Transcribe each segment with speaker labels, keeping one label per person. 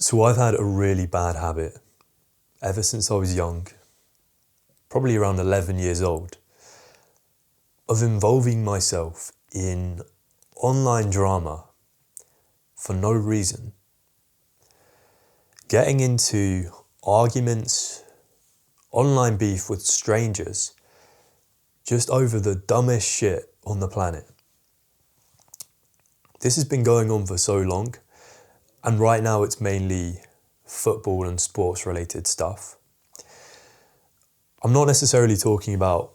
Speaker 1: So I've had a really bad habit ever since I was young, probably around 11 years old, of involving myself in online drama for no reason. Getting into arguments, online beef with strangers, just over the dumbest shit on the planet. This has been going on for so long, and right now it's mainly football and sports related stuff. I'm not necessarily talking about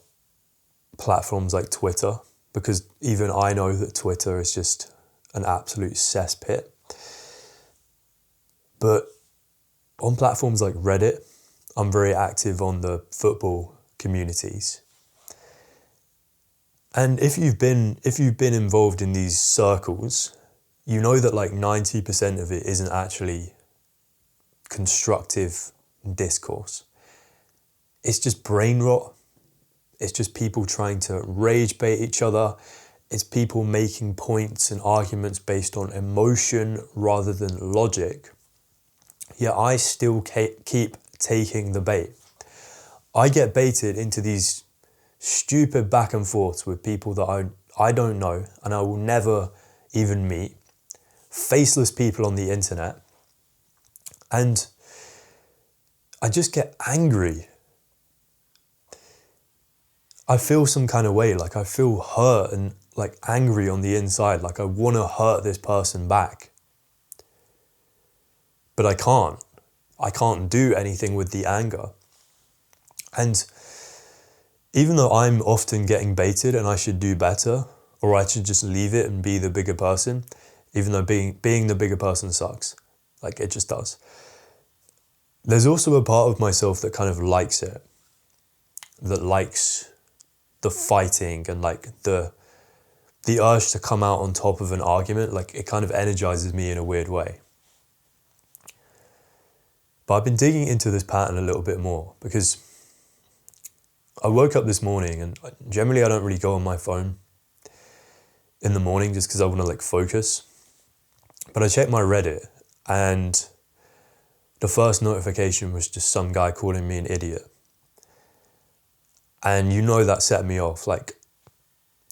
Speaker 1: platforms like Twitter, because even I know that Twitter is just an absolute cesspit. But on platforms like Reddit, I'm very active on the football communities. And if you've been involved in these circles, you know that like 90% of it isn't actually constructive discourse. It's just brain rot. It's just people trying to rage bait each other. It's people making points and arguments based on emotion rather than logic. Yet I still keep taking the bait. I get baited into these stupid back and forths with people that I don't know and I will never even meet. Faceless people on the internet. And I just get angry. I feel some kind of way, like I feel hurt and like angry on the inside, like I want to hurt this person back. But I can't. I can't do anything with the anger. And even though I'm often getting baited and I should do better, or I should just leave it and be the bigger person, even though being the bigger person sucks, like it just does. There's also a part of myself that kind of likes it, that likes the fighting and like the urge to come out on top of an argument. Like it kind of energizes me in a weird way. But I've been digging into this pattern a little bit more because I woke up this morning and generally I don't really go on my phone in the morning just because I want to like focus. But I checked my Reddit and the first notification was just some guy calling me an idiot. And you know that set me off. Like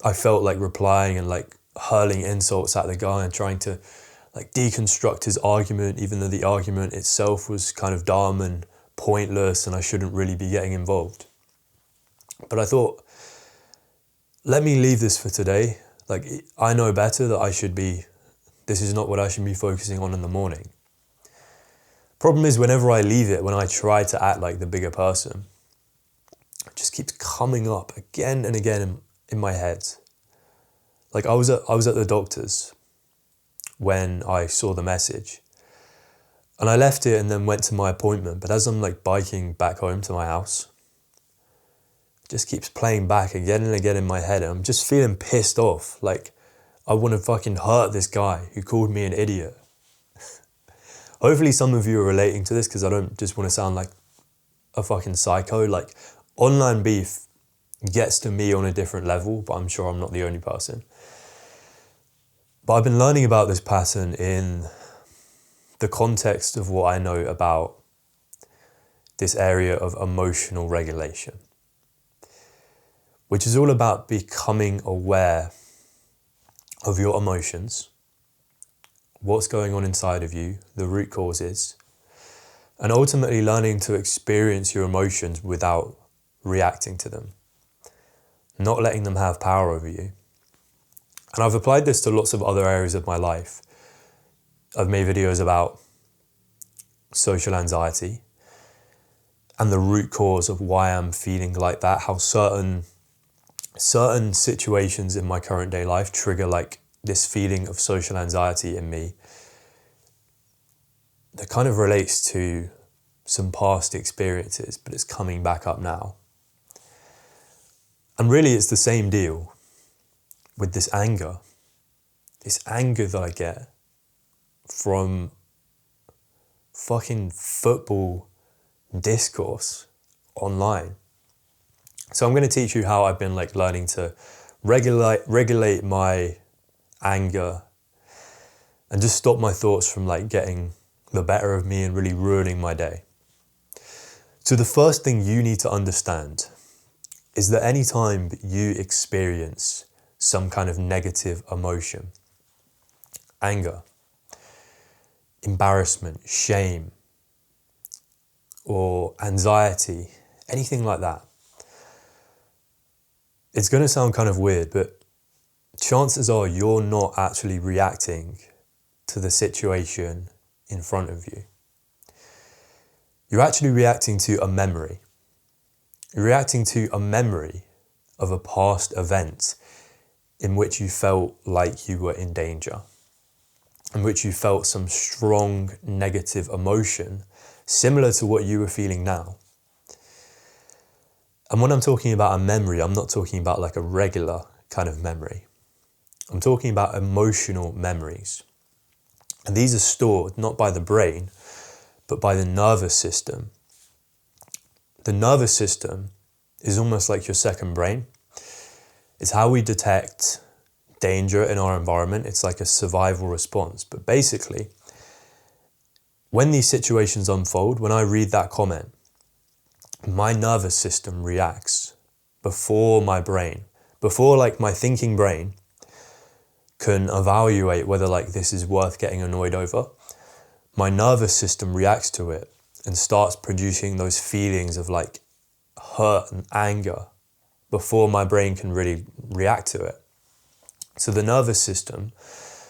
Speaker 1: I felt like replying and like hurling insults at the guy and trying to like deconstruct his argument, even though the argument itself was kind of dumb and pointless and I shouldn't really be getting involved. But I thought, let me leave this for today. Like I know better that this is not what I should be focusing on in the morning. Problem is whenever I leave it, when I try to act like the bigger person, it just keeps coming up again and again in my head. Like I was at the doctor's when I saw the message. And I left it and then went to my appointment. But as I'm like biking back home to my house, it just keeps playing back again and again in my head. And I'm just feeling pissed off. Like I want to fucking hurt this guy who called me an idiot. Hopefully some of you are relating to this because I don't just want to sound like a fucking psycho. Like online beef gets to me on a different level, but I'm sure I'm not the only person. But I've been learning about this pattern in the context of what I know about this area of emotional regulation, which is all about becoming aware of your emotions, what's going on inside of you, the root causes, and ultimately learning to experience your emotions without reacting to them, not letting them have power over you. And I've applied this to lots of other areas of my life. I've made videos about social anxiety and the root cause of why I'm feeling like that, how certain situations in my current day life trigger like this feeling of social anxiety in me that kind of relates to some past experiences, but it's coming back up now. And really it's the same deal with this anger that I get from fucking football discourse online. So I'm going to teach you how I've been like learning to regulate my anger and just stop my thoughts from like getting the better of me and really ruining my day. So the first thing you need to understand is that anytime you experience some kind of negative emotion, anger, embarrassment, shame, or anxiety, anything like that, it's going to sound kind of weird, but chances are you're not actually reacting to the situation in front of you. You're actually reacting to a memory. You're reacting to a memory of a past event in which you felt like you were in danger, in which you felt some strong negative emotion similar to what you were feeling now. And when I'm talking about a memory, I'm not talking about like a regular kind of memory. I'm talking about emotional memories. And these are stored not by the brain, but by the nervous system. The nervous system is almost like your second brain. It's how we detect danger in our environment. It's like a survival response. But basically, when these situations unfold, when I read that comment, my nervous system reacts before my brain, before like my thinking brain can evaluate whether like this is worth getting annoyed over. My nervous system reacts to it and starts producing those feelings of like hurt and anger before my brain can really react to it. So the nervous system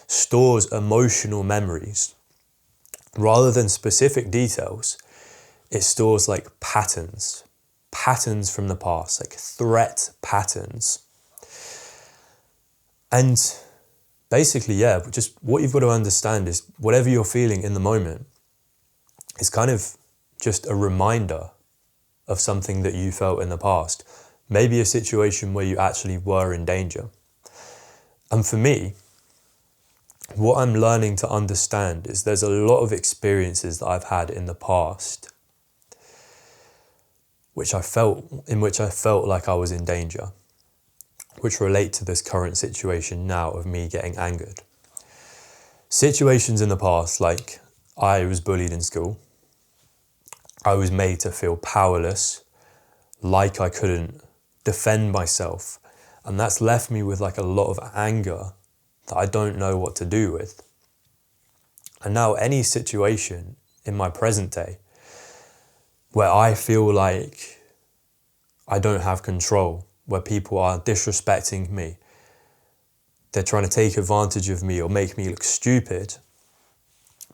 Speaker 1: stores emotional memories. Rather than specific details, it stores like patterns from the past, like threat patterns. And basically, yeah, just what you've got to understand is whatever you're feeling in the moment is kind of just a reminder of something that you felt in the past. Maybe a situation where you actually were in danger. And for me, what I'm learning to understand is there's a lot of experiences that I've had in the past in which I felt like I was in danger, which relate to this current situation now of me getting angered. Situations in the past, like I was bullied in school. I was made to feel powerless, like I couldn't defend myself. And that's left me with like a lot of anger that I don't know what to do with. And now any situation in my present day where I feel like I don't have control, where people are disrespecting me, they're trying to take advantage of me or make me look stupid,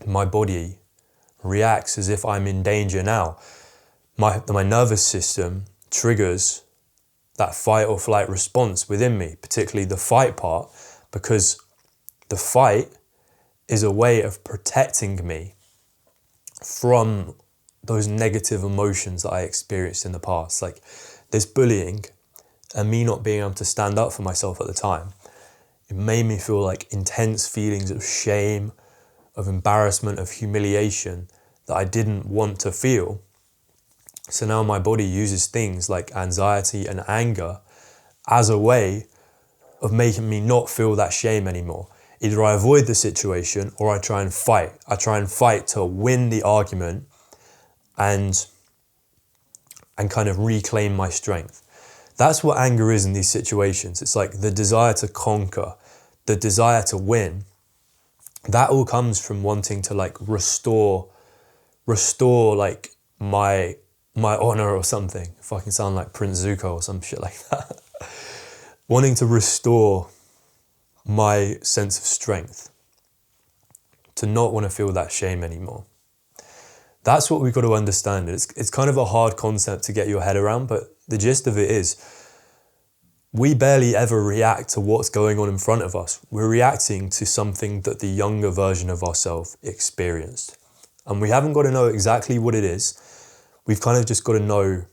Speaker 1: my body reacts as if I'm in danger now. My nervous system triggers that fight or flight response within me, particularly the fight part, because the fight is a way of protecting me from those negative emotions that I experienced in the past. Like this bullying and me not being able to stand up for myself at the time, it made me feel like intense feelings of shame, of embarrassment, of humiliation that I didn't want to feel. So now my body uses things like anxiety and anger as a way of making me not feel that shame anymore. Either I avoid the situation or I try and fight. I try and fight to win the argument and kind of reclaim my strength. That's what anger is in these situations. It's like the desire to conquer, the desire to win. That all comes from wanting to like restore like my honor or something. If I can sound like Prince Zuko or some shit like that. Wanting to restore my sense of strength, to not want to feel that shame anymore. That's what we've got to understand. It's kind of a hard concept to get your head around, but the gist of it is we barely ever react to what's going on in front of us. We're reacting to something that the younger version of ourselves experienced. And we haven't got to know exactly what it is. We've kind of just got to know,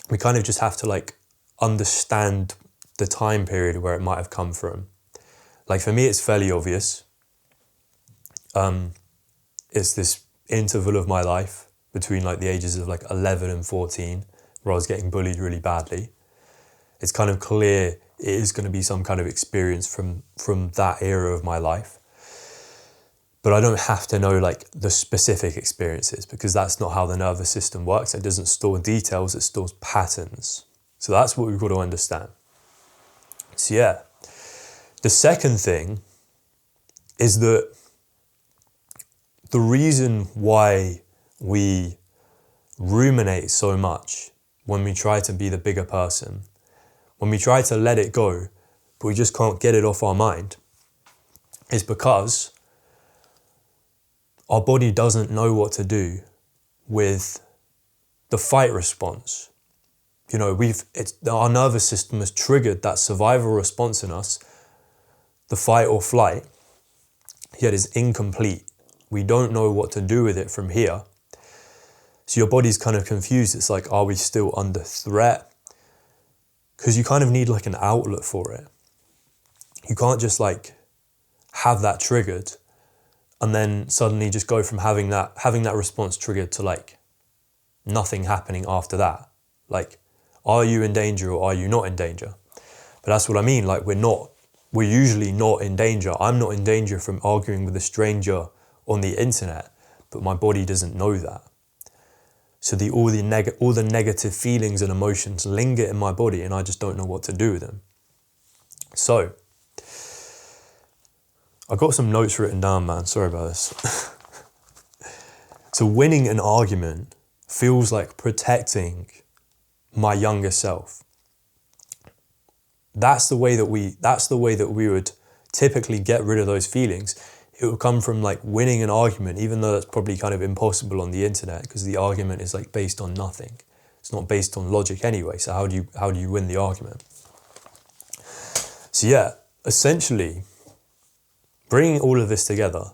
Speaker 1: we kind of just have to like understand the time period where it might have come from. Like for me, it's fairly obvious. It's this interval of my life between like the ages of like 11 and 14 where I was getting bullied really badly. It's kind of clear it is going to be some kind of experience from that era of my life. But I don't have to know like the specific experiences, because that's not how the nervous system works. It doesn't store details, it stores patterns. So that's what we've got to understand. So yeah, the second thing is that the reason why we ruminate so much when we try to be the bigger person, when we try to let it go, but we just can't get it off our mind, is because our body doesn't know what to do with the fight response. You know, our nervous system has triggered that survival response in us, the fight or flight, yet is incomplete. We don't know what to do with it from here. So your body's kind of confused. It's like, are we still under threat? Because you kind of need like an outlet for it. You can't just like have that triggered and then suddenly just go from having that response triggered to like nothing happening after that. Like, are you in danger or are you not in danger? But that's what I mean. Like, we're usually not in danger. I'm not in danger from arguing with a stranger on the internet, but my body doesn't know that. So all the negative feelings and emotions linger in my body, and I just don't know what to do with them. So I got some notes written down, man. Sorry about this. So winning an argument feels like protecting my younger self. That's the way that we would typically get rid of those feelings. It would come from like winning an argument, even though that's probably kind of impossible on the internet, because the argument is like based on nothing. It's not based on logic anyway. So how do you win the argument? So yeah, essentially, bringing all of this together,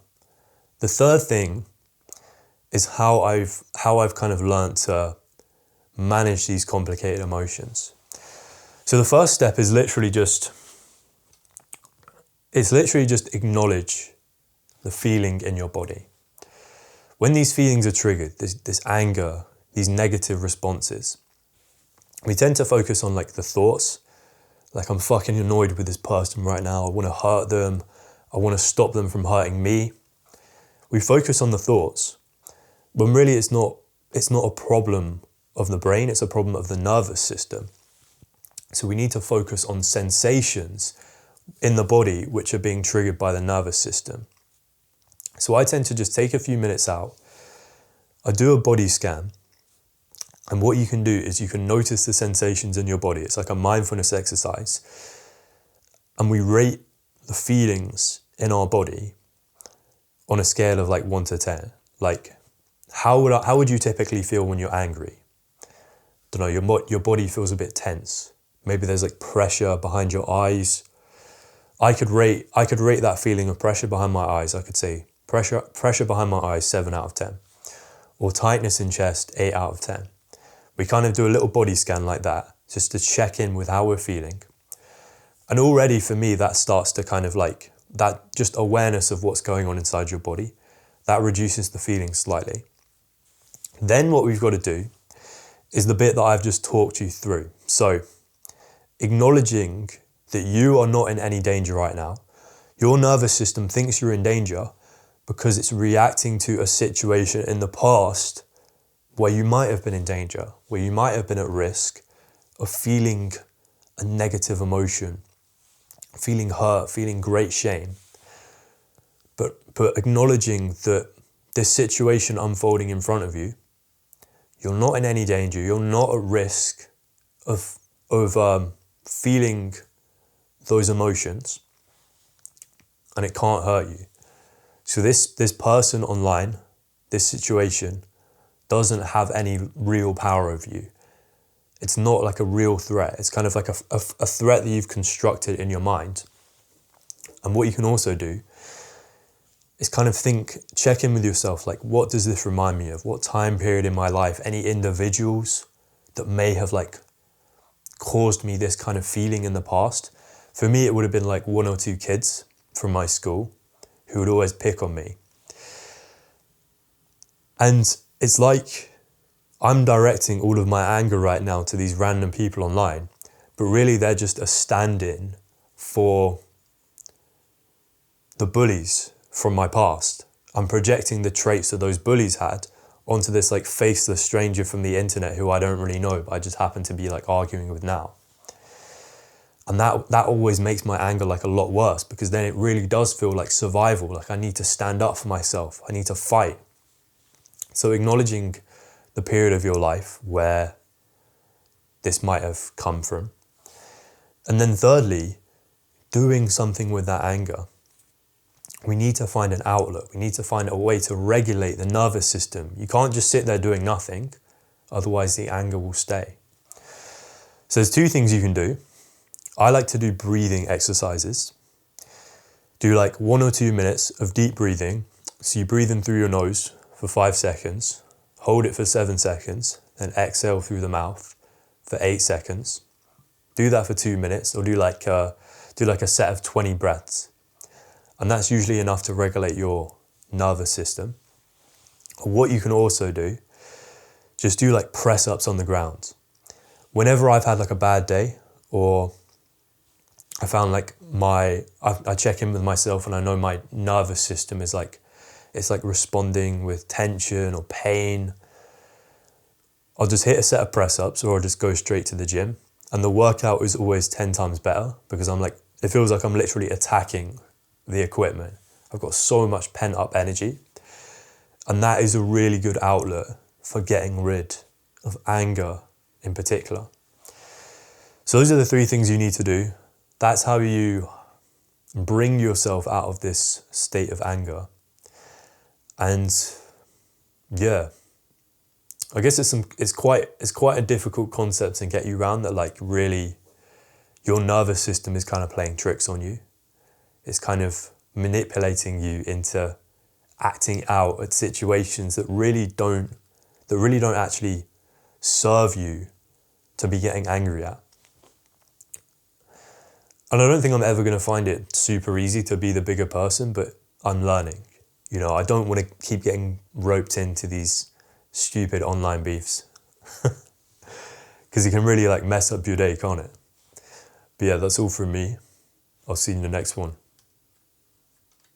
Speaker 1: the third thing is how I've kind of learned to manage these complicated emotions. So the first step is literally just acknowledge the feeling in your body. When these feelings are triggered, this anger, these negative responses, we tend to focus on like the thoughts, like I'm fucking annoyed with this person right now, I want to hurt them, I want to stop them from hurting me. We focus on the thoughts, when really it's not a problem of the brain, it's a problem of the nervous system. So we need to focus on sensations in the body which are being triggered by the nervous system. So I tend to just take a few minutes out, I do a body scan, and what you can do is you can notice the sensations in your body. It's like a mindfulness exercise. And we rate the feelings in our body on a scale of like 1 to 10. Like, how would you typically feel when you're angry? Don't know, your body feels a bit tense. Maybe there's like pressure behind your eyes. I could rate that feeling of pressure behind my eyes. I could say pressure behind my eyes, 7 out of 10. Or tightness in chest, 8 out of 10. We kind of do a little body scan like that, just to check in with how we're feeling. And already for me, that starts to kind of like, that just awareness of what's going on inside your body, that reduces the feeling slightly. Then what we've got to do is the bit that I've just talked you through. So acknowledging that you are not in any danger right now. Your nervous system thinks you're in danger because it's reacting to a situation in the past where you might have been in danger, where you might have been at risk of feeling a negative emotion, feeling hurt, feeling great shame. But acknowledging that this situation unfolding in front of you, you're not in any danger, you're not at risk of feeling those emotions, and it can't hurt you. So this person online, this situation, doesn't have any real power over you. It's not like a real threat. It's kind of like a threat that you've constructed in your mind. And what you can also do is kind of check in with yourself, like, what does this remind me of? What time period in my life? Any individuals that may have like caused me this kind of feeling in the past? For me, it would have been like 1 or 2 kids from my school who would always pick on me. And it's like I'm directing all of my anger right now to these random people online, but really they're just a stand-in for the bullies from my past. I'm projecting the traits that those bullies had onto this like faceless stranger from the internet who I don't really know, but I just happen to be like arguing with now. And that always makes my anger like a lot worse, because then it really does feel like survival. Like I need to stand up for myself. I need to fight. So acknowledging the period of your life where this might have come from. And then thirdly, doing something with that anger. We need to find an outlet. We need to find a way to regulate the nervous system. You can't just sit there doing nothing, otherwise the anger will stay. So there's two things you can do. I like to do breathing exercises. Do like 1 or 2 minutes of deep breathing. So you breathe in through your nose for 5 seconds, hold it for 7 seconds, then exhale through the mouth for 8 seconds. Do that for 2 minutes, or do like a set of 20 breaths. And that's usually enough to regulate your nervous system. What you can also do, just do like press ups on the ground. Whenever I've had like a bad day, or I found like I check in with myself and I know my nervous system is like, it's like responding with tension or pain, I'll just hit a set of press ups, or I'll just go straight to the gym. And the workout is always 10 times better, because it feels like I'm literally attacking the equipment. I've got so much pent up energy. And that is a really good outlet for getting rid of anger in particular. So those are the 3 things you need to do. That's how you bring yourself out of this state of anger. And yeah, I guess it's quite a difficult concept to get you around, that like really your nervous system is kind of playing tricks on you. It's kind of manipulating you into acting out at situations that really don't actually serve you to be getting angry at. And I don't think I'm ever going to find it super easy to be the bigger person, but I'm learning. You know, I don't want to keep getting roped into these stupid online beefs, because it can really like mess up your day, can't it? But yeah, that's all from me. I'll see you in the next one.